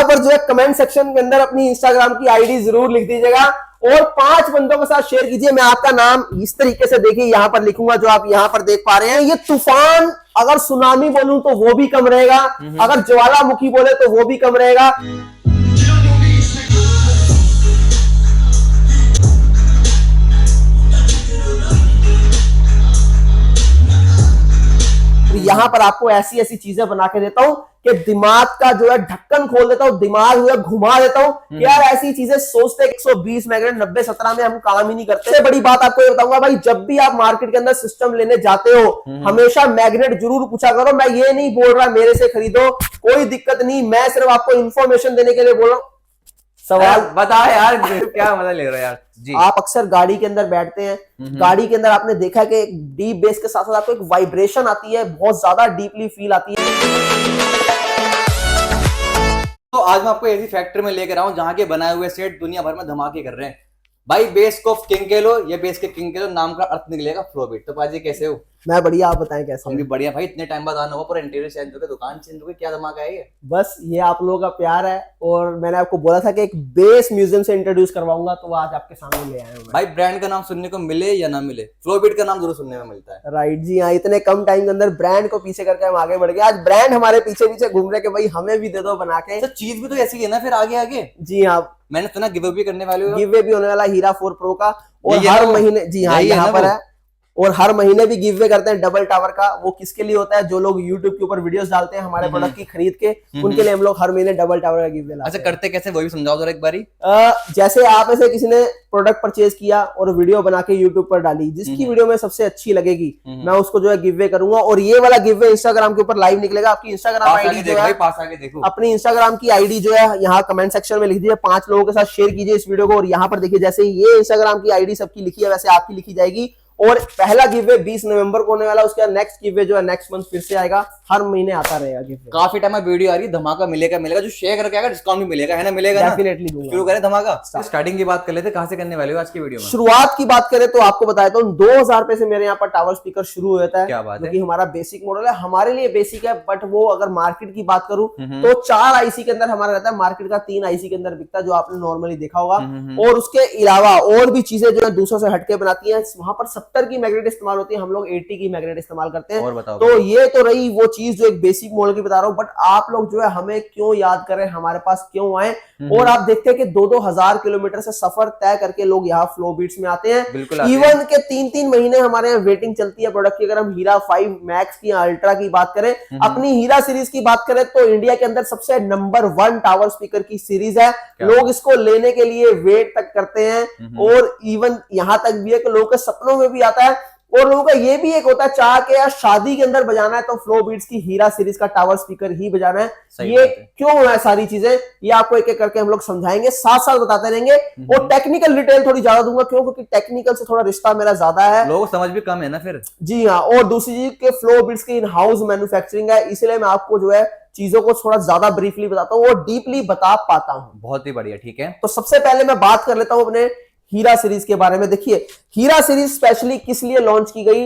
यहाँ पर जो है कमेंट सेक्शन के अंदर अपनी इंस्टाग्राम की आईडी जरूर लिख दीजिएगा और 5 बंदों के साथ शेयर कीजिए। मैं आपका नाम इस तरीके से देखिए यहाँ पर लिखूंगा, जो आप यहाँ पर देख पा रहे हैं। ये तूफान, अगर सुनामी बोलूं तो वो भी कम रहेगा, अगर ज्वालामुखी बोले तो वो भी कम रहेगा। यहाँ पर आपको ऐसी ऐसी चीजें बना के देता हूँ कि दिमाग का जो है ढक्कन खोल देता हूँ, दिमाग जो है घुमा देता हूँ। यार ऐसी चीजें सोचते 120 मैग्नेट 90-17 में हम काम ही नहीं करते। सबसे बड़ी बात आपको ये बताऊंगा भाई, जब भी आप मार्केट के अंदर सिस्टम लेने जाते हो हमेशा मैग्नेट जरूर पूछा करो। मैं ये नहीं बोल रहा मेरे से खरीदो, कोई दिक्कत नहीं, मैं सिर्फ आपको इंफॉर्मेशन देने के लिए बोल रहा हूँ। सवाल बता यार, क्या मजा ले रहा है यार जी। आप अक्सर गाड़ी के अंदर बैठते हैं, गाड़ी के अंदर आपने देखा कि एक डीप बेस के साथ साथ आपको एक वाइब्रेशन आती है, बहुत ज्यादा डीपली फील आती है। तो आज मैं आपको ऐसी फैक्ट्री में लेकर आऊं जहां के बनाए हुए सेट दुनिया भर में धमाके कर रहे हैं भाई। बेस को किंग कह लो या बेस के किंग कह लो, नाम का अर्थ निकलेगा फ्लोबीट। तो पाजी कैसे हो? मैं बढ़िया, आप बताएं कैसे? हम भी बढ़िया भाई। इतने टाइम बाद आना हुआ, पूरा इंटीरियर चेंज हो गया, दुकान चेंज हो गई, क्या धमाका है ये? बस ये आप लोगों का प्यार है और मैंने आपको बोला था कि एक बेस म्यूजियम से इंट्रोड्यूस करवाऊंगा, तो आज आपके सामने ले आया हूं भाई। ब्रांड का नाम सुनने को मिले या ना मिले, फ्लोबीट का नाम जरूर सुनने में मिलता है। राइट जी हाँ, इतने कम टाइम के अंदर ब्रांड को पीछे करके हम आगे बढ़ गए। आज ब्रांड हमारे पीछे पीछे घूम रहे कि भाई हमें भी दे दो बना के। तो चीज भी तो ऐसी है ना फिर आगे आगे। जी हाँ, मैंने सुना गिव अवे भी करने वाले हो। गिव अवे भी होने वाला हीरा 4 प्रो का, और हर महीने, जी हाँ यहाँ पर है, और हर महीने भी गिव अवे करते हैं डबल टावर का। वो किसके लिए होता है? जो लोग YouTube के ऊपर वीडियोस डालते हैं हमारे प्रोडक्ट की खरीद के, उनके लिए हम लोग हर महीने डबल टावर का गिव अवे लाते हैं। अच्छा, करते कैसे वो भी समझाओ जरा एक बारी। जैसे आप ऐसे किसी ने प्रोडक्ट परचेज किया और वीडियो बना के YouTube पर डाली, जिसकी वीडियो में सबसे अच्छी लगेगी मैं उसको जो है गिव अवे करूंगा, और ये वाला गिव अवे इंस्टाग्राम के ऊपर लाइव निकलेगा। आपकी इंस्टाग्राम आईडी जो है, पास आके देखो, अपनी इंस्टाग्राम की आईडी जो है यहाँ कमेंट सेक्शन में लिख दीजिए, 5 लोगों के साथ शेयर कीजिए इस वीडियो को। और यहाँ पर देखिए, जैसे ये इंस्टाग्राम की आईडी सबकी लिखी है वैसे आपकी लिखी जाएगी। और पहला गिव अवे 20 नवंबर को होने वाला, उसके बाद नेक्स्ट गिव अवे जो है नेक्स्ट मंथ फिर से आएगा, हर महीने आता रहेगा गिव अवे। काफी टाइम में वीडियो आ रही है, धमाका मिलेगा मिलेगा। जो शेयर करके आएगा डिस्काउंट भी मिलेगा, है ना? मिलेगा, डेफिनेटली दूंगा। शुरू करें धमाका। स्टार्टिंग की बात कर लेते, कहां से करने वाले हो आज की वीडियो में? शुरुआत की बात करें तो आपको बताया तो 2000 रुपए से मेरे यहाँ पर टावर स्पीकर शुरू हो जाता है। क्या बात है? क्योंकि हमारा बेसिक मॉडल है, हमारे लिए बेसिक है, बट वो अगर मार्केट की बात करूं तो 4 आईसी के अंदर हमारा रहता है, मार्केट का 3 आईसी के अंदर बिकता है, जो आपने नॉर्मली देखा होगा। और उसके अलावा और भी चीजें जो है दूसरों से हटके बनाती है। वहां पर 70 की मैग्नेट इस्तेमाल होती है, हम लोग 80 की मैग्नेट इस्तेमाल करते हैं। तो ये तो रही वो चीज जो एक बेसिक मॉडल की बता रहा हूँ, बट आप लोग जो है हमें क्यों याद करें, हमारे पास क्यों आए। और आप देखते हैं कि 2-2 हजार किलोमीटर से सफर तय करके लोग यहाँ फ्लोबीट्स में आते हैं। इवन के 3-3 महीने हमारे यहाँ वेटिंग चलती है प्रोडक्ट की। अगर हम हीरा 5 मैक्स की अल्ट्रा की बात करें, अपनी हीरा सीरीज की बात करें, तो इंडिया के अंदर सबसे नंबर 1 टावर स्पीकर की सीरीज है। लोग इसको लेने के लिए वेट तक करते हैं, और इवन यहां तक भी है कि लोगों के सपनों में भी आता है। और लोगों का ये भी एक होता है चाह के यार शादी के अंदर बजाना है तो फ्लोबीट्स की हीरा सीरीज का टावर स्पीकर ही बजाना है। ये क्यों है सारी चीजें, ये आपको एक एक करके हम लोग समझाएंगे, साथ साथ बताते रहेंगे। और टेक्निकल डिटेल थोड़ी ज्यादा दूंगा, क्यों? क्योंकि टेक्निकल से थोड़ा रिश्ता मेरा ज्यादा है, लोग समझ भी कम है ना फिर। जी हाँ, और दूसरी चीज के फ्लोबीट्स की इन हाउस मैन्युफैक्चरिंग है, इसलिए मैं आपको जो है चीजों को थोड़ा ज्यादा ब्रीफली बताता हूँ और डीपली बता पाता हूँ। बहुत ही बढ़िया, ठीक है। तो सबसे पहले मैं बात कर लेता हूँ अपने हीरा सीरीज के बारे में। देखिए, हीरा सीरीज स्पेशली किस लिए लॉन्च की गई।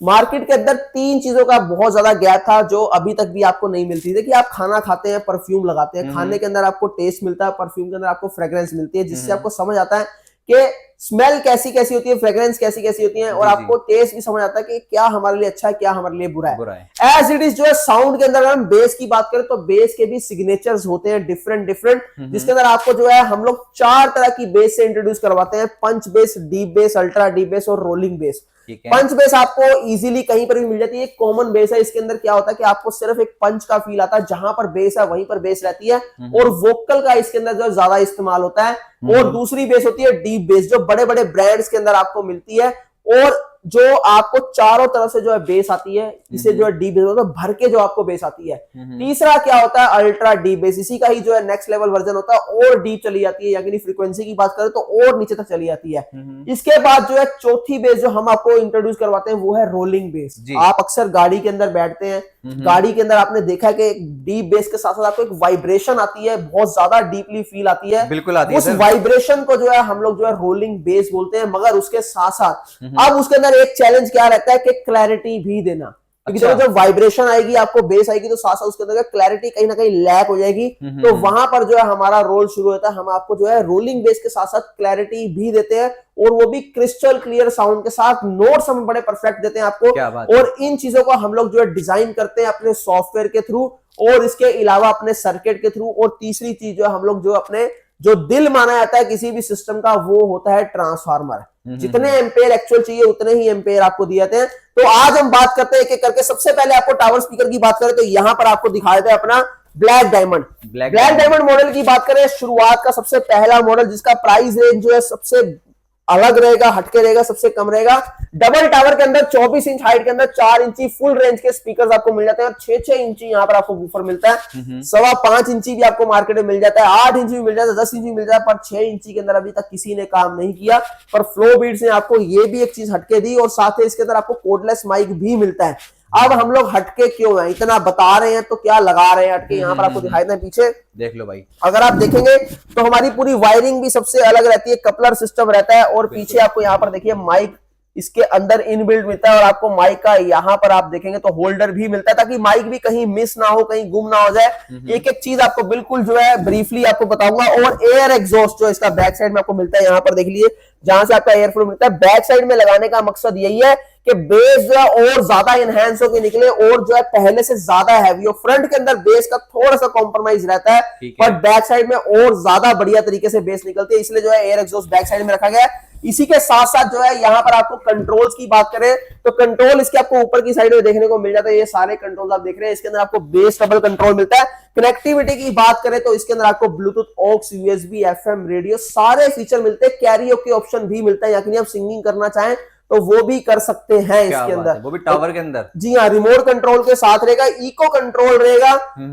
मार्केट के अंदर 3 चीजों का बहुत ज्यादा गैप था जो अभी तक भी आपको नहीं मिलती। देखिए, आप खाना खाते हैं, परफ्यूम लगाते हैं, खाने के अंदर आपको टेस्ट मिलता है, परफ्यूम के अंदर आपको फ्रेग्रेंस मिलती है, जिससे आपको समझ आता है कि स्मेल कैसी कैसी होती है, फ्रेग्रेंस कैसी कैसी होती है, और आपको टेस्ट भी समझ आता है कि क्या हमारे लिए अच्छा है, क्या हमारे लिए बुरा है। एज इट इज जो है साउंड के अंदर अगर हम बेस की बात करें तो बेस के भी सिग्नेचर्स होते हैं डिफरेंट, जिसके अंदर आपको जो है हम लोग 4 तरह की बेस से इंट्रोड्यूस करवाते हैं। Punch base, deep base, ultra deep base और रोलिंग बेस। पंच बेस आपको इजीली कहीं पर भी मिल जाती है, एक कॉमन बेस है। इसके अंदर क्या होता है कि आपको सिर्फ एक पंच का फील आता है, जहां पर बेस है वहीं पर बेस रहती है, और वोकल का इसके अंदर जो ज्यादा इस्तेमाल होता है। और दूसरी बेस होती है डीप बेस, जो बड़े बड़े ब्रांड्स के अंदर आपको मिलती है, और जो आपको चारों तरफ से जो है बेस आती है, इसे जो है डीप बेस होता है, भर के जो आपको बेस आती है। तीसरा क्या होता है, अल्ट्रा डीप बेस, इसी का ही जो है नेक्स्ट लेवल वर्जन होता है, और डीप चली जाती है, यानी फ्रीक्वेंसी की बात करें तो और नीचे तक चली जाती है। इसके बाद जो है चौथी बेस जो हम आपको इंट्रोड्यूस करवाते हैं वो है रोलिंग बेस। आप अक्सर गाड़ी के अंदर बैठते हैं, गाड़ी के अंदर आपने देखा कि डीप बेस के साथ साथ आपको एक वाइब्रेशन आती है, बहुत ज्यादा डीपली फील आती है। बिल्कुल आती है। उस वाइब्रेशन को जो है हम लोग जो है रोलिंग बेस बोलते हैं। मगर उसके साथ साथ अब उसके अंदर एक चैलेंज क्या रहता है कि क्लैरिटी भी देना। क्योंकि जब वाइब्रेशन आएगी, आपको बेस आएगी, तो साथ साथ उसके अंदर क्लैरिटी कहीं ना कहीं लैक हो जाएगी। तो वहां पर जो है हमारा रोल शुरू होता है। हम आपको जो है रोलिंग बेस के साथ साथ क्लैरिटी भी देते हैं, और वो भी क्रिस्टल क्लियर साउंड के साथ। नोट्स हम बड़े परफेक्ट देते हैं आपको। और इन चीजों को हम लोग जो है डिजाइन करते हैं अपने सॉफ्टवेयर के थ्रू, और इसके अलावा अपने सर्किट के थ्रू। और तीसरी चीज जो हम लोग जो अपने जो दिल माना जाता है किसी भी सिस्टम का, वो होता है ट्रांसफार्मर। जितने एम्पेयर एक्चुअल चाहिए उतने ही एम्पेयर आपको दिए जाते हैं। तो आज हम बात करते हैं एक एक करके। सबसे पहले आपको टावर स्पीकर की बात करें तो यहां पर आपको दिखाया था अपना black diamond. Black diamond model की बात करें, शुरुआत का सबसे पहला मॉडल जिसका प्राइस रेंज जो है सबसे अलग रहेगा, हटके रहेगा, सबसे कम रहेगा। डबल टावर के अंदर 24 इंच हाइट के अंदर 4 इंची फुल रेंज के स्पीकर्स आपको मिल जाते हैं, और 6-6 इंची यहाँ पर आपको वूफर मिलता है। 5.25 इंची भी आपको मार्केट में मिल जाता है, 8 इंची भी मिल जाता है, 10 इंची मिल जाता है, पर 6 इंची के अंदर अभी तक किसी ने काम नहीं किया। पर फ्लो बीट्स ने आपको ये भी एक चीज हटके दी, और साथ ही इसके अंदर आपको कोडलेस माइक भी मिलता है। अब हम लोग हटके क्यों हैं, इतना बता रहे हैं तो क्या लगा रहे हैं हटके, यहाँ पर आपको दिखाई दें पीछे देख लो भाई। अगर आप देखेंगे तो हमारी पूरी वायरिंग भी सबसे अलग रहती है, कपलर सिस्टम रहता है, और पीछे आपको यहाँ पर देखिए माइक इसके अंदर इनबिल्ट मिलता है, और आपको माइक का यहाँ पर आप देखेंगे तो होल्डर भी मिलता है, ताकि माइक भी कहीं मिस ना हो, कहीं गुम ना हो जाए। एक एक चीज आपको बिल्कुल जो है ब्रीफली आपको बताऊंगा। और एयर एग्जॉस्ट जो इसका बैक साइड में आपको मिलता है, यहाँ पर देख लीजिए जहां से आपका एयर फ्लो मिलता है। बैक साइड में लगाने का मकसद यही है कि बेस जो है और ज्यादा इनहेंस होकर निकले, और जो है पहले से ज्यादा हैवी हो। फ्रंट के अंदर बेस का थोड़ा सा कॉम्प्रोमाइज रहता है, पर बैक साइड में और ज्यादा बढ़िया तरीके से बेस निकलती है, इसलिए जो है एयर एग्जॉस्ट बैक साइड में रखा गया है। इसी के साथ साथ जो है यहाँ पर आपको कंट्रोल्स की बात करें तो कंट्रोल इसके आपको ऊपर की साइड में देखने को मिल जाता है। ये सारे कंट्रोल्स आप देख रहे हैं, इसके अंदर आपको बेस डबल कंट्रोल मिलता है। कनेक्टिविटी की बात करें तो इसके अंदर आपको Bluetooth, AUX, USB, FM, radio सारे फीचर मिलते हैं। कैरियोके ऑप्शन भी मिलता है, यानी आप सिंगिंग करना चाहें तो वो भी कर सकते हैं इसके अंदर, वो भी टावर के अंदर। जी हाँ, रिमोट कंट्रोल के साथ रहेगा, इको कंट्रोल रहेगा।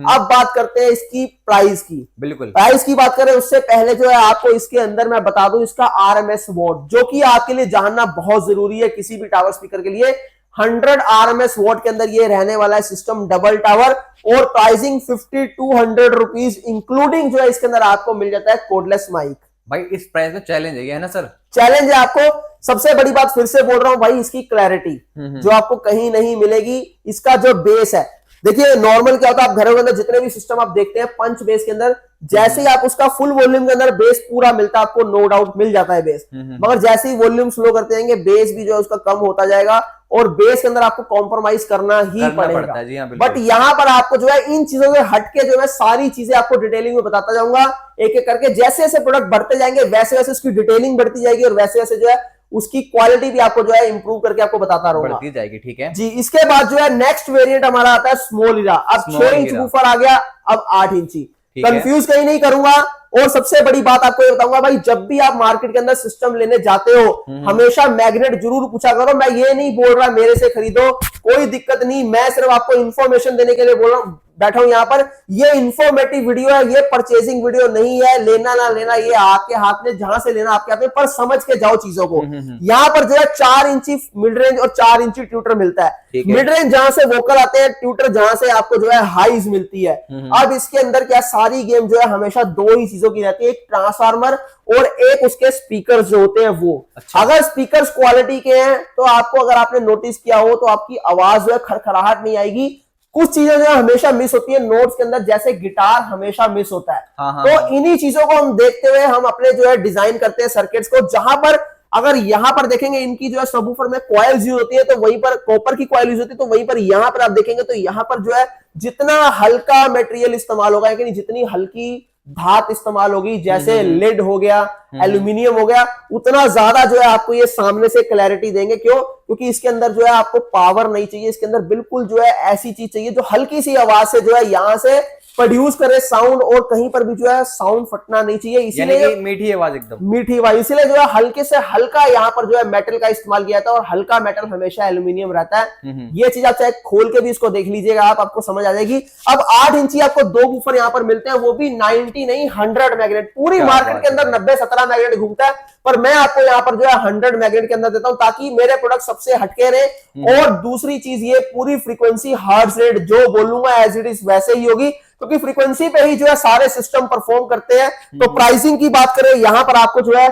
अब बात करते हैं इसकी प्राइस की। बिल्कुल, प्राइस की बात करें उससे पहले जो है आपको इसके अंदर मैं बता दूं इसका आरएमएस वॉट, जो कि आपके लिए जानना बहुत जरूरी है किसी भी टावर स्पीकर के लिए। 100 आरएमएस वॉट के अंदर ये रहने वाला है सिस्टम, डबल टावर, और प्राइसिंग 5200 रुपीज इंक्लूडिंग जो है इसके अंदर आपको मिल जाता है कोडलेस माइक। भाई इस प्राइस में चैलेंज है ना सर? चैलेंज है आपको। सबसे बड़ी बात फिर से बोल रहा हूं भाई, इसकी क्लैरिटी जो आपको कहीं नहीं मिलेगी। इसका जो बेस है, देखिए नॉर्मल क्या होता है, आप घरों के अंदर जितने भी सिस्टम आप देखते हैं पंच बेस के अंदर, जैसे ही आप उसका फुल वॉल्यूम के अंदर बेस पूरा मिलता है आपको, नो डाउट मिल जाता है बेस, मगर जैसे ही वॉल्यूम स्लो करते जाएंगे बेस भी जो है उसका कम होता जाएगा, और बेस के अंदर आपको कॉम्प्रोमाइज करना ही पड़ेगा। जी हाँ, बट यहाँ पर आपको जो है इन चीजों से हटके जो है सारी चीजें आपको डिटेलिंग में बताता जाऊंगा एक एक करके। जैसे जैसे प्रोडक्ट बढ़ते जाएंगे वैसे वैसे उसकी डिटेलिंग बढ़ती जाएगी, और वैसे वैसे जो है उसकी क्वालिटी भी आपको जो है इंप्रूव करके आपको बताता रहूंगा, बढ़ती जाएगी। ठीक है जी। इसके बाद जो है नेक्स्ट वेरिएंट हमारा आता है स्मॉल हीरा। अब 6 इंच वूफर आ गया, अब 8 इंची। कंफ्यूज कहीं नहीं करूंगा। और सबसे बड़ी बात आपको ये बताऊंगा भाई, जब भी आप मार्केट के अंदर सिस्टम लेने जाते हो हमेशा मैग्नेट जरूर पूछा करो। मैं ये नहीं बोल रहा मेरे से खरीदो, कोई दिक्कत नहीं, मैं सिर्फ आपको इंफॉर्मेशन देने के लिए बोल रहा हूं, बैठा हूं यहाँ पर। ये इंफॉर्मेटिव वीडियो है, ये परचेजिंग वीडियो नहीं है। लेना ना लेना ये आपके हाथ में, जहां से लेना आपके हाथ में, पर समझ के जाओ चीजों को। यहाँ पर जो है 4 इंची मिड रेंज और 4 इंची ट्यूटर मिलता है। मिड रेंज जहां से वोकल आते हैं, ट्यूटर जहां से आपको जो है हाईज मिलती है। अब इसके अंदर क्या, सारी गेम जो है हमेशा 2 ही चीजों की रहती है, एक ट्रांसफार्मर और एक उसके स्पीकर जो होते हैं वो। अच्छा। अगर स्पीकर्स क्वालिटी के हैं तो आपको, अगर आपने नोटिस किया हो तो आपकी आवाज जो है खड़खड़ाहट नहीं आएगी। कुछ चीजें जो है हमेशा मिस होती है नोट्स के अंदर, जैसे गिटार हमेशा मिस होता है। तो इन्हीं चीजों को हम देखते हुए हम अपने जो है डिजाइन करते हैं सर्किट्स को। जहां पर अगर यहां पर देखेंगे इनकी जो है सबवूफर में कॉइल्स यूज होती है, तो वहीं पर कॉपर की कॉइल यूज होती है, तो वहीं पर यहां पर आप देखेंगे तो यहां पर जो है जितना हल्का मटेरियल इस्तेमाल होगा, यानी जितनी हल्की धात इस्तेमाल होगी, जैसे लेड हो गया, एल्यूमिनियम हो गया, उतना ज्यादा जो है आपको ये सामने से क्लैरिटी देंगे। क्यों? क्योंकि इसके अंदर जो है आपको पावर नहीं चाहिए, इसके अंदर बिल्कुल जो है ऐसी चीज चाहिए जो हल्की सी आवाज से जो है यहां से प्रोड्यूस करे साउंड, और कहीं पर भी जो है साउंड फटना नहीं चाहिए। इसीलिए मीठी आवाज, एकदम मीठी आवाज, इसीलिए जो है हल्के से हल्का यहाँ पर जो है मेटल का इस्तेमाल किया था, और हल्का मेटल हमेशा एल्यूमिनियम रहता है। ये चीज आप चाहे खोल के भी इसको देख लीजिएगा, आपको समझ आ जाएगी। अब 8 इंची आपको 2 वूफर यहाँ पर मिलते हैं, वो भी 90 नहीं 100 मैग्नेट। पूरी मार्केट के अंदर 90-17 मैग्नेट घूमता है, पर मैं आपको यहाँ पर जो है 100 मैग्नेट के अंदर देता हूं, ताकि मेरे प्रोडक्ट सबसे हटके रहे। और दूसरी चीज, ये पूरी फ्रीक्वेंसी हर्ट्ज रेट जो बोलूंगा एज इट इज वैसे ही होगी, क्योंकि फ्रीक्वेंसी पे ही जो है सारे सिस्टम परफॉर्म करते हैं। तो प्राइसिंग की बात करें, यहां पर आपको जो है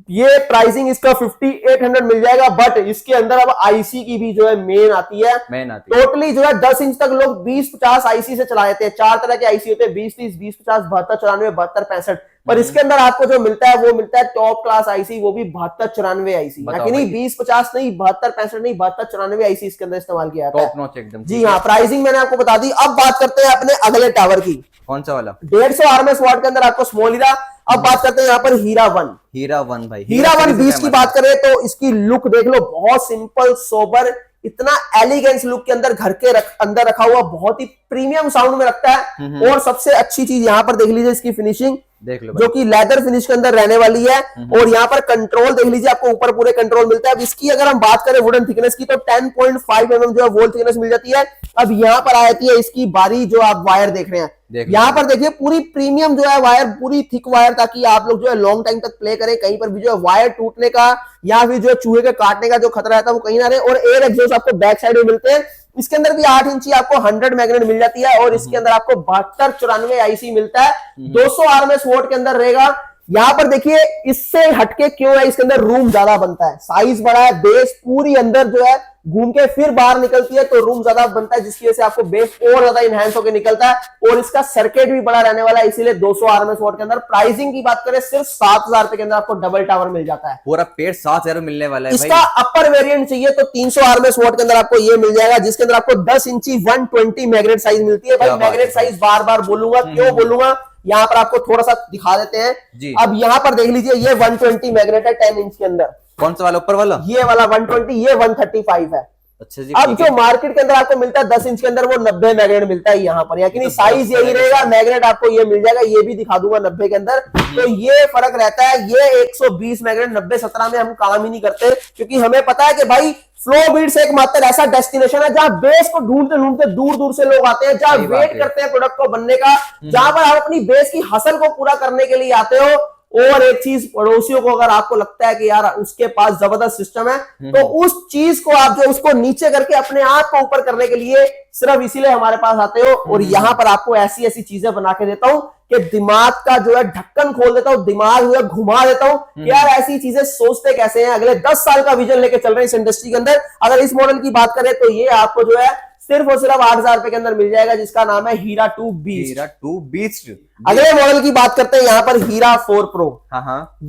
ये प्राइसिंग इसका 5800 मिल जाएगा, बट इसके अंदर अब आईसी की भी जो है मेन आती है। टोटली जो है 10 इंच तक लोग 20-50 आईसी से चला देते हैं। 4 तरह के आईसी होते हैं, 20-30, 20-50, 72-94, 72-65। पर इसके अंदर आपको जो मिलता है वो मिलता है टॉप क्लास आईसी, वो भी 72-94 आईसी, नहीं 20-50 नहीं, 72-65 नहीं, 72-94 आईसी इसके अंदर इस्तेमाल किया जाता है, टॉप नॉच एकदम। जी हाँ, प्राइसिंग मैंने आपको बता दी। अब बात करते हैं अपने अगले टावर की। कौन सा वाला? 150 आरएमएस वाट के अंदर आपको स्मॉल हीरा। अब बात करते हैं यहाँ पर हीरा वन। हीरा वन भाई, हीरा वन 20 की बात करें तो इसकी लुक देख लो, बहुत सिंपल सोबर, इतना एलिगेंस लुक के अंदर घर के अंदर रखा हुआ, बहुत ही प्रीमियम साउंड में रखता है। और सबसे अच्छी चीज यहाँ पर देख लीजिए इसकी फिनिशिंग, देख लो जो कि लेदर फिनिश के अंदर रहने वाली है। और यहाँ पर कंट्रोल देख लीजिए, आपको ऊपर पूरे कंट्रोल मिलता है। अब इसकी अगर हम बात करें वुडन थिकनेस की तो 10.5 mm जो है वोल थिकनेस मिल जाती है। अब यहाँ पर आ जाती है इसकी बारी, जो आप वायर देख रहे हैं, यहाँ पर देखिए पूरी प्रीमियम जो है वायर, पूरी थिक वायर, ताकि आप लोग जो है लॉन्ग टाइम तक प्ले करें, कहीं पर भी जो है वायर टूटने का या फिर जो है चूहे के काटने का जो खतरा रहता है वो कहीं ना रहे। और एयर एग्जॉस्ट आपको बैक साइड में मिलते हैं। इसके अंदर भी 8 इंची आपको 100 मैग्नेट मिल जाती है। और इसके अंदर आपको 72-94 आईसी मिलता है, 200 आरएमएस वोल्ट के अंदर रहेगा। यहाँ पर देखिए इससे हटके क्यों है, इसके अंदर रूम ज्यादा बनता है, साइज बड़ा है, बेस पूरी अंदर जो है घूम के फिर बाहर निकलती है, तो रूम ज्यादा बनता है, जिसकी वजह से आपको बेस और ज्यादा इनहैंस होकर निकलता है। और इसका सर्किट भी बड़ा रहने वाला है, इसीलिए 200 आरएमएस वोल्ट के अंदर। प्राइसिंग की बात करें सिर्फ 7000 रुपए के अंदर आपको डबल टावर मिल जाता है, पूरा पेड़ 7000 मिलने वाला है। इसका अपर वेरिएंट चाहिए तो 300 आरएमएस वोल्ट के अंदर आपको ये मिल जाएगा, जिसके अंदर आपको 10 इंची 120 मैग्नेट साइज मिलती है। भाई मैग्नेट साइज बार बार बोलूंगा, क्यों बोलूंगा, यहाँ पर आपको थोड़ा सा दिखा देते हैं। अब यहाँ पर देख लीजिए, ये 120 मैग्नेट है 10 इंच के अंदर। कौन सा वाला? ऊपर वाला? ये वाला 120, ये 135 है। अच्छा जी। अब जो मार्केट के अंदर आपको मिलता है 10 इंच के अंदर, वो 90 मैग्नेट मिलता है यहाँ पर, यानी साइज यही रहेगा, मैग्नेट आपको ये मिल जाएगा, ये भी दिखा दूंगा 90 के अंदर। तो ये फर्क रहता है। ये 120 मैग्नेट 90-17 में हम काम ही नहीं करते, क्योंकि हमें पता है कि भाई फ्लो बीट्स एकमात्र ऐसा डेस्टिनेशन है जहां बेस को ढूंढते ढूंढते दूर दूर से लोग आते हैं, जहां वेट करते हैं प्रोडक्ट को बनने का, जहां पर आप अपनी बेस की हसल को पूरा करने के लिए आते हो। और एक चीज, पड़ोसियों को अगर आपको लगता है कि यार उसके पास जबरदस्त सिस्टम है, तो उस चीज को आप जो उसको नीचे करके अपने आप को ऊपर करने के लिए सिर्फ इसीलिए हमारे पास आते हो। और यहां पर आपको ऐसी ऐसी चीजें बना के देता हूं कि दिमाग का जो है ढक्कन खोल देता हूं, दिमाग जो है घुमा देता हूं कि यार ऐसी चीजें सोचते कैसे हैं। अगले 10 साल का विजन लेके चल रहे हैं इस इंडस्ट्री के अंदर। अगर इस मॉडल की बात करें तो ये आपको जो है सिर्फ और सिर्फ 8000 रुपए के अंदर मिल जाएगा, जिसका नाम है हीरा 2 बीस्ट। हीरा 2 बीस्ट। अगले मॉडल की बात करते हैं यहाँ पर हीरा 4 प्रो।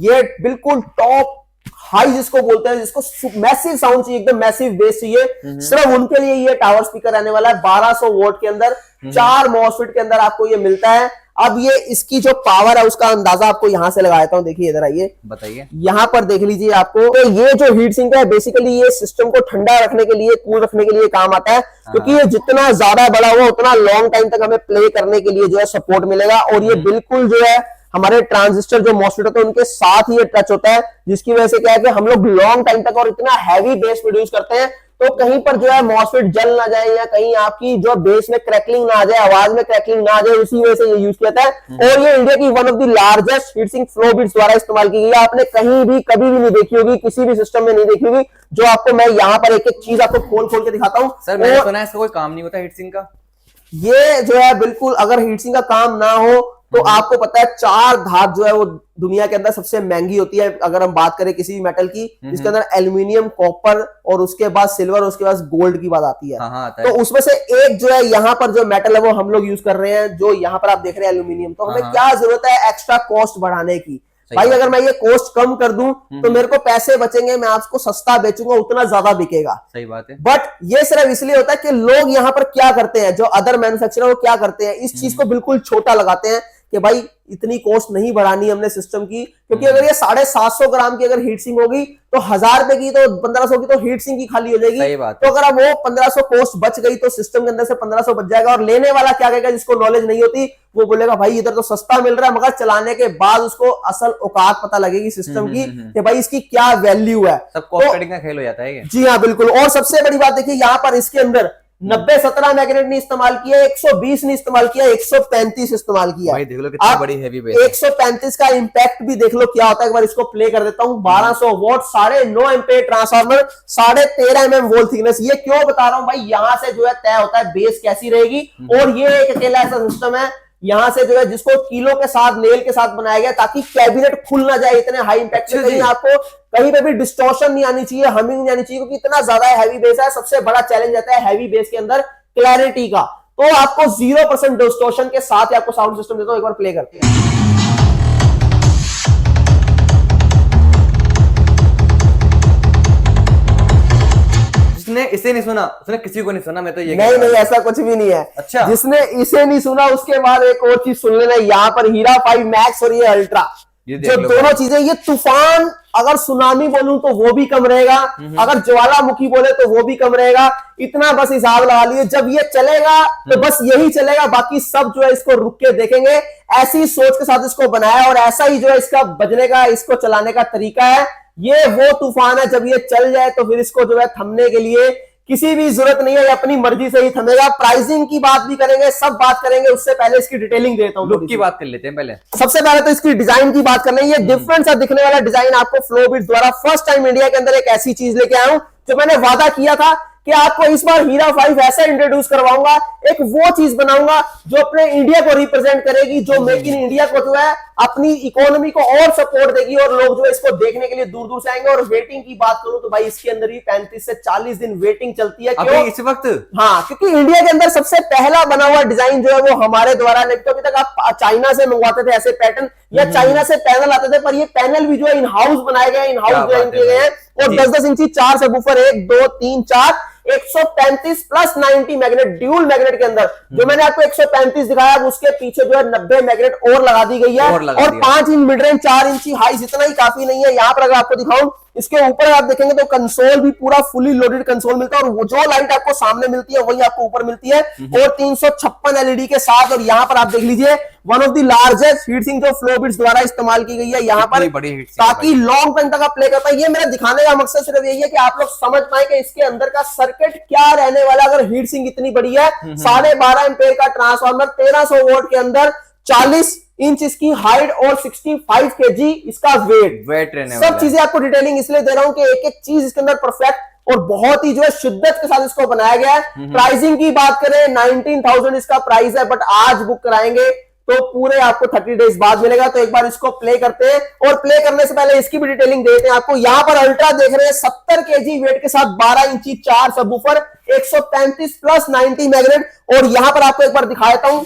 ये बिल्कुल टॉप हाई जिसको बोलते हैं, जिसको मैसिव साउंड चाहिए, एकदम मैसिव बेस चाहिए, सिर्फ उनके लिए ये टावर स्पीकर रहने वाला है। 1200 वोल्ट के अंदर 4 मॉसफेट के अंदर आपको ये मिलता है। अब ये इसकी जो पावर है उसका अंदाजा आपको यहां से लगा देता हूं। देखिए इधर आइए, बताइए, यहां पर देख लीजिए आपको। तो ये जो हीट सिंक है बेसिकली ये सिस्टम को ठंडा रखने के लिए, कूल रखने के लिए काम आता है, क्योंकि ये जितना ज्यादा बड़ा हुआ उतना लॉन्ग टाइम तक हमें प्ले करने के लिए जो है सपोर्ट मिलेगा। और ये बिल्कुल जो है हमारे ट्रांजिस्टर जो मॉसफेट होते हैं उनके साथ ही ये टच होता है, जिसकी वजह से क्या है कि हम लोग लॉन्ग टाइम तक और इतना हैवी बेस प्रोड्यूस करते हैं, तो कहीं पर जो है मॉसफेट जल ना जाए या कहीं आपकी जो बेस में क्रैकलिंग ना आ जाए, आवाज में क्रैकलिंग ना आ जाए, उसी वजह से ये यूज किया जाता है। और ये इंडिया की one of the largest heat sink Flowbits द्वारा इस्तेमाल की गई है। आपने कहीं भी कभी भी नहीं देखी होगी, किसी भी सिस्टम में नहीं देखी होगी, जो आपको मैं यहाँ पर एक एक चीज आपको खोल खोल के दिखाता हूँ। सर मैंने सुना है इसका कोई काम नहीं होता हीट सिंक का। ये जो है बिल्कुल, अगर हीट सिंक का काम ना हो तो आपको पता है 4 धात जो है वो दुनिया के अंदर सबसे महंगी होती है। अगर हम बात करें किसी भी मेटल की, इसके अंदर एल्यूमिनियम, कॉपर और उसके बाद सिल्वर, उसके बाद गोल्ड की बात आती है। तो उसमें से एक जो है यहाँ पर जो मेटल है वो हम लोग यूज कर रहे हैं, जो यहाँ पर आप देख रहे हैं एल्यूमिनियम। तो हमें क्या जरूरत है एक्स्ट्रा कॉस्ट बढ़ाने की? भाई अगर मैं ये कॉस्ट कम कर दूं तो मेरे को पैसे बचेंगे, मैं आपको सस्ता बेचूंगा, उतना ज्यादा बिकेगा। सही बात है। बट ये सिर्फ इसलिए होता है कि लोग यहाँ पर क्या करते हैं, जो अदर मैन्युफैक्चरर वो क्या करते हैं, इस चीज को बिल्कुल छोटा लगाते हैं कि भाई इतनी कॉस्ट नहीं बढ़ानी हमने सिस्टम की, क्योंकि अगर ये 750 ग्राम की अगर हीट सिंक होगी तो 1000 रुपए की, तो 1500 की तो हीट सिंक की खाली हो जाएगी। तो अगर अब वो 1500 कॉस्ट बच गई तो सिस्टम के अंदर से 1500 बच जाएगा। और लेने वाला क्या कहेगा, जिसको नॉलेज नहीं होती, वो बोलेगा भाई इधर तो सस्ता मिल रहा है, मगर चलाने के बाद उसको असल औकात पता लगेगी सिस्टम की कि भाई इसकी क्या वैल्यू है। सब कॉस्ट कटिंग का खेल हो जाता है। जी हाँ बिल्कुल। और सबसे बड़ी बात देखिए, यहाँ पर इसके अंदर 90-17 मैग्नेट ने इस्तेमाल किया, 120 ने इस्तेमाल किया, 135 इस्तेमाल किया। भाई देख लो कितनी बड़ी हैवी बेस। 135 का इंपैक्ट भी देख लो क्या होता है। एक बार इसको प्ले कर देता हूं। 1200 volt, 9.5 ampere transformer, 13.5 mm volt thickness. ये क्यों बता रहा हूं भाई, यहां से जो है तय होता है बेस कैसी रहेगी। और ये एक अकेला ऐसा सिस्टम है, यहाँ से जो है जिसको किलो के साथ नेल के साथ बनाया गया ताकि कैबिनेट खुल ना जाए इतने हाई इंपैक्ट से, कहीं आपको कहीं पे भी डिस्टॉर्शन नहीं आनी चाहिए, हमिंग नहीं आनी चाहिए, क्योंकि इतना ज्यादा हैवी बेस है। सबसे बड़ा चैलेंज आता है हैवी बेस के अंदर क्लैरिटी का। तो आपको 0% डिस्टॉर्शन के साथ आपको साउंड सिस्टम देता हूं, एक बार प्ले करते हैं। जिसने इसे नहीं सुना उसने किसी को नहीं सुना, मैं तो ये नहीं ऐसा कुछ भी नहीं है। अच्छा, जिसने इसे नहीं सुना उसके बाद एक और चीज सुन लेना, यहाँ पर हीरा 5 मैक्स और ये अल्ट्रा, जो दोनों चीजें, ये तूफान, अगर सुनामी बोलूं तो वो भी कम रहेगा, अगर ज्वालामुखी बोले तो वो भी कम रहेगा। इतना बस हिसाब लगा लिए, जब ये चलेगा तो बस यही चलेगा, बाकी सब जो है इसको रुक के देखेंगे। ऐसी सोच के साथ इसको बनाया और ऐसा ही जो है इसका बजने का, इसको चलाने का तरीका है। ये वो तूफान है, जब ये चल जाए तो फिर इसको जो है थमने के लिए किसी भी जरूरत नहीं है, ये अपनी मर्जी से ही थमेगा। प्राइसिंग की बात भी करेंगे, सब बात करेंगे, उससे पहले इसकी डिटेलिंग देता हूं। लुक की बात कर लेते हैं पहले। सबसे पहले तो इसकी डिजाइन की बात करनी है। ये डिफरेंट सा दिखने वाला डिजाइन आपको फ्लोबिट्स द्वारा फर्स्ट टाइम इंडिया के अंदर एक ऐसी चीज लेके आया हूं, जो मैंने वादा किया था कि आपको इस बार हीरा 5 ऐसा इंट्रोड्यूस करवाऊंगा, एक वो चीज बनाऊंगा जो अपने इंडिया को रिप्रेजेंट करेगी, जो मेक इन इंडिया को जो है अपनी इकोनॉमी को और सपोर्ट देगी, और लोग जो है इसको देखने के लिए दूर दूर से आएंगे। और वेटिंग की बात करूं तो भाई इसके अंदर भी 35 से 40 दिन वेटिंग चलती है। क्यों? इस वक्त हाँ, क्योंकि इंडिया के अंदर सबसे पहला बना हुआ डिजाइन जो है वो हमारे द्वारा, नहीं तो अभी तक आप चाइना से मंगवाते थे ऐसे पैटर्न, या चाइना से पैनल आते थे, पर ये पैनल भी जो है इन हाउस बनाए गए, इन हाउस डिजाइन किए गए हैं। और 10-10 इंची 4 subwoofer, 1 2 3 4 135 plus 90 magnet, dual magnet के अंदर। जो मैंने आपको 135 दिखाया, उसके पीछे जो है 90 मैग्नेट और लगा दी गई है, और 5 इंच मिड रेंज, 4 इंची हाई, इतना ही काफी नहीं है। यहाँ पर अगर आपको दिखाऊं, इसके ऊपर आप देखेंगे तो कंसोल भी पूरा फुली लोडेड कंसोल मिलता है, और वो जो लाइट आपको सामने मिलती है वही आपको ऊपर मिलती है, और 356 एलईडी के साथ। और यहाँ पर आप देख लीजिए one of the largest heat sink जो फ्लोबिट्स द्वारा इस्तेमाल की गई है यहाँ पर, ताकि लॉन्ग टाइम तक आप प्ले कर पाए। ये मेरा दिखाने का मकसद सिर्फ यही है कि आप लोग समझ पाए कि इसके अंदर का सर्किट क्या रहने वाला। अगर हीट सिंक इतनी बड़ी है, 12.5 एम्पेयर का ट्रांसफार्मर, 1300 वोल्ट के अंदर, 40 इंच इसकी हाइट और 65 केजी इसका वेट रहने वाला। सब चीजें आपको डिटेलिंग इसलिए दे रहा हूं कि एक एक चीज इसके अंदर परफेक्ट और बहुत ही जो है शिद्दत के साथ इसको बनाया गया है। प्राइसिंग की बात करें, 19,000 इसका प्राइस है, बट आज बुक कराएंगे तो पूरे आपको 30 डेज बाद मिलेगा। तो एक बार इसको प्ले करते हैं, और प्ले करने से पहले इसकी भी डिटेलिंग देते हैं आपको। यहाँ पर अल्ट्रा देख रहे हैं, 70 केजी वेट के साथ, 12 इंची 4 सबवूफर, 135 प्लस 90 मैग्नेट। और यहाँ पर आपको एक बार दिखा देता हूं,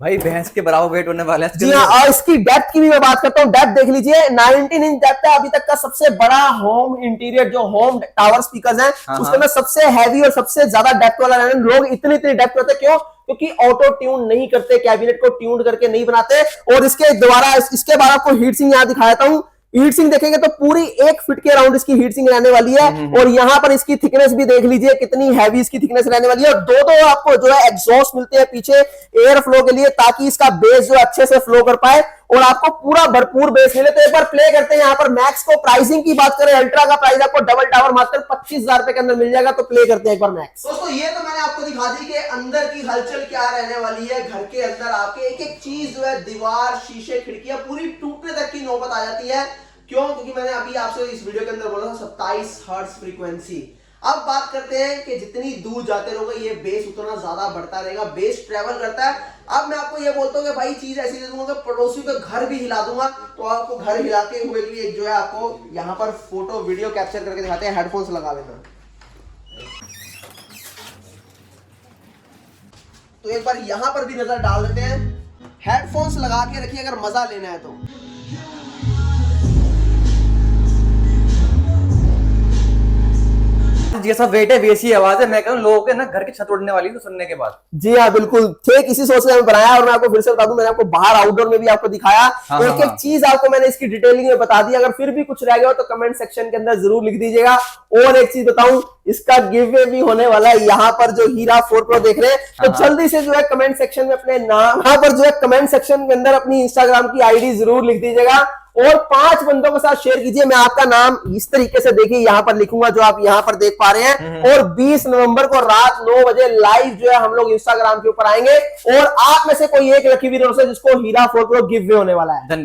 भाई भैंस के बराबर वेट होने वाला है। जी हाँ, और इसकी डेप्थ की भी मैं बात करता हूँ। डेप्थ देख लीजिए, 19 इंच डेप्थ है। अभी तक का सबसे बड़ा होम इंटीरियर जो होम टावर स्पीकर्स हैं, उसके में सबसे हैवी और सबसे ज्यादा डेप्थ वाला। लोग इतनी डेप्थ करते क्यों? क्योंकि ऑटो ट्यून नहीं करते, कैबिनेट को ट्यून करके नहीं बनाते। और इसके द्वारा, इसके बाद आपको हीट सिंक यहाँ दिखाता हूँ। हीट सिंक देखेंगे तो पूरी 1 फीट के अराउंड इसकी हीट सिंक रहने वाली है। और यहाँ पर इसकी थिकनेस भी देख लीजिए कितनी हैवी इसकी थिकनेस रहने वाली है। और दो आपको जो है एग्जॉस्ट मिलते हैं पीछे एयर फ्लो के लिए, ताकि इसका बेस जो अच्छे से फ्लो कर पाए और आपको पूरा भरपूर बेस मिले। तो एक बार प्ले करते हैं यहाँ पर मैक्स को। प्राइसिंग की बात करें, अल्ट्रा का प्राइस आपको डबल टावर मात्र 25,000 रुपए के अंदर मिल जाएगा। तो प्ले करते हैं एक बार मैक्स। दोस्तों ये तो मैंने आपको दिखा दी कि अंदर की हलचल क्या रहने वाली है। घर के अंदर आपके एक एक चीज जो है, दीवार, शीशे, खिड़कियां पूरी टूटने तक की नौबत आ जाती है। क्यों? क्योंकि मैंने अभी आपसे इस वीडियो के अंदर बोला था 27 हर्ट्ज फ्रीक्वेंसी। अब बात करते हैं कि जितनी दूर जाते रहोगे ये बेस उतना ज्यादा बढ़ता रहेगा, बेस ट्रेवल करता है। अब मैं आपको ये बोलता हूँ कि भाई चीज ऐसी दे दूंगा कि पड़ोसी का घर भी हिला दूंगा। तो आपको घर हिलाते हुए भी एक जो है आपको यहाँ पर फोटो वीडियो कैप्चर करके दिखाते हैं। हेडफोन्स लगा लेना। तो एक बार यहाँ पर भी नजर डाल देते हैं। हेडफोन्स लगा के रखिए अगर मजा लेना है तो। जैसा वेट है वैसी आवाज है। मैं कहूँ लोगों के ना घर की छत उड़ने वाली है सुनने के बाद। जी हाँ, बिल्कुल ठीक इसी सोच से बनाया। और मैं आपको फिर से बता दूं, मैंने आपको बाहर आउटडोर में भी आपको दिखाया। एक एक चीज आपको मैंने इसकी डिटेलिंग में बता दी। अगर फिर भी कुछ रह गया हो तो कमेंट सेक्शन के अंदर जरूर लिख दीजिएगा। और एक चीज बताऊं, इसका गिव अवे भी होने वाला है। यहाँ पर जो हीरा 4 Pro देख रहे हैं, तो जल्दी से जो है कमेंट सेक्शन में अपने नाम, यहाँ पर जो है कमेंट सेक्शन के अंदर अपनी इंस्टाग्राम की आईडी जरूर लिख दीजिएगा और 5 बंदों के साथ शेयर कीजिए। मैं आपका नाम इस तरीके से देखिए यहाँ पर लिखूंगा जो आप यहाँ पर देख पा रहे हैं। और 20 नवंबर को रात 9 बजे लाइव जो है हम लोग इंस्टाग्राम के ऊपर आएंगे और आप में से कोई एक लकी विनर से जिसको हीरा 4 Pro गिव अवे होने वाला है।